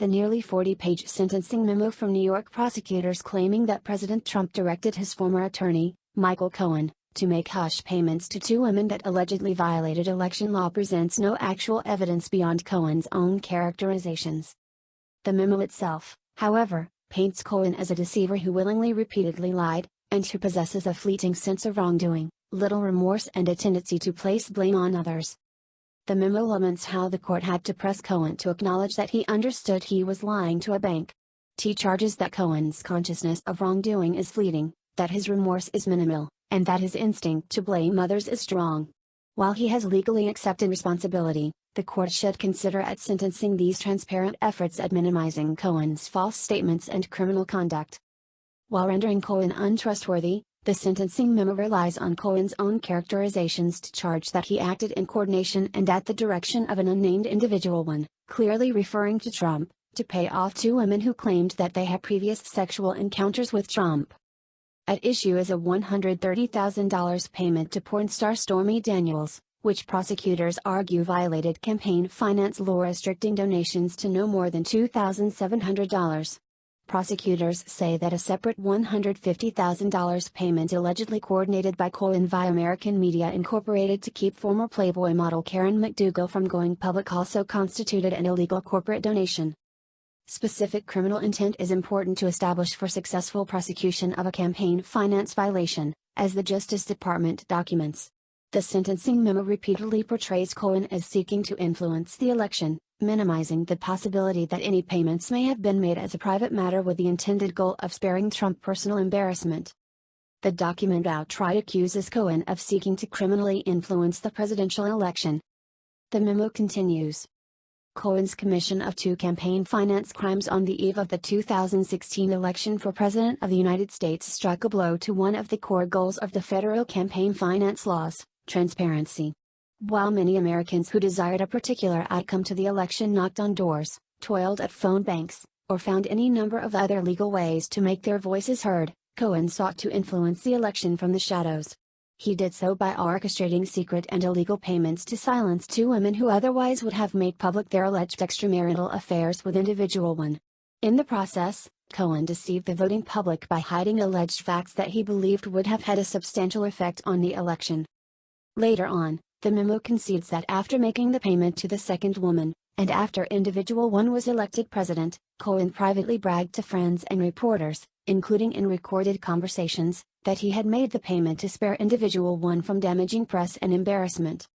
the nearly 40-page sentencing memo from New York prosecutors claiming that President Trump directed his former attorney, Michael Cohen, to make hush payments to two women that allegedly violated election law presents no actual evidence beyond Cohen's own characterizations. The memo itself, however, paints Cohen as a deceiver who willingly repeatedly lied, and who possesses a fleeting sense of wrongdoing, little remorse and a tendency to place blame on others. The memo laments how the court had to press Cohen to acknowledge that he understood he was lying to a bank. T charges that Cohen's consciousness of wrongdoing is fleeting, that his remorse is minimal, and that his instinct to blame others is strong. While he has legally accepted responsibility, the court should consider at sentencing these transparent efforts at minimizing Cohen's false statements and criminal conduct. While rendering Cohen untrustworthy, the sentencing memo relies on Cohen's own characterizations to charge that he acted in coordination and at the direction of an unnamed individual, one, clearly referring to Trump, to pay off two women who claimed that they had previous sexual encounters with Trump. At issue is a $130,000 payment to porn star Stormy Daniels, which prosecutors argue violated campaign finance law restricting donations to no more than $2,700. Prosecutors say that a separate $150,000 payment allegedly coordinated by Cohen via American Media Incorporated to keep former Playboy model Karen McDougal from going public also constituted an illegal corporate donation. Specific criminal intent is important to establish for successful prosecution of a campaign finance violation, as the Justice Department documents. The sentencing memo repeatedly portrays Cohen as seeking to influence the election, minimizing the possibility that any payments may have been made as a private matter with the intended goal of sparing Trump personal embarrassment. The document outright accuses Cohen of seeking to criminally influence the presidential election. The memo continues. Cohen's commission of two campaign finance crimes on the eve of the 2016 election for President of the United States struck a blow to one of the core goals of the federal campaign finance laws, transparency. While many Americans who desired a particular outcome to the election knocked on doors, toiled at phone banks, or found any number of other legal ways to make their voices heard, Cohen sought to influence the election from the shadows. He did so by orchestrating secret and illegal payments to silence two women who otherwise would have made public their alleged extramarital affairs with individual one. In the process, Cohen deceived the voting public by hiding alleged facts that he believed would have had a substantial effect on the election. Later on, the memo concedes that after making the payment to the second woman, and after individual one was elected president, Cohen privately bragged to friends and reporters, including in recorded conversations, that he had made the payment to spare individual one from damaging press and embarrassment.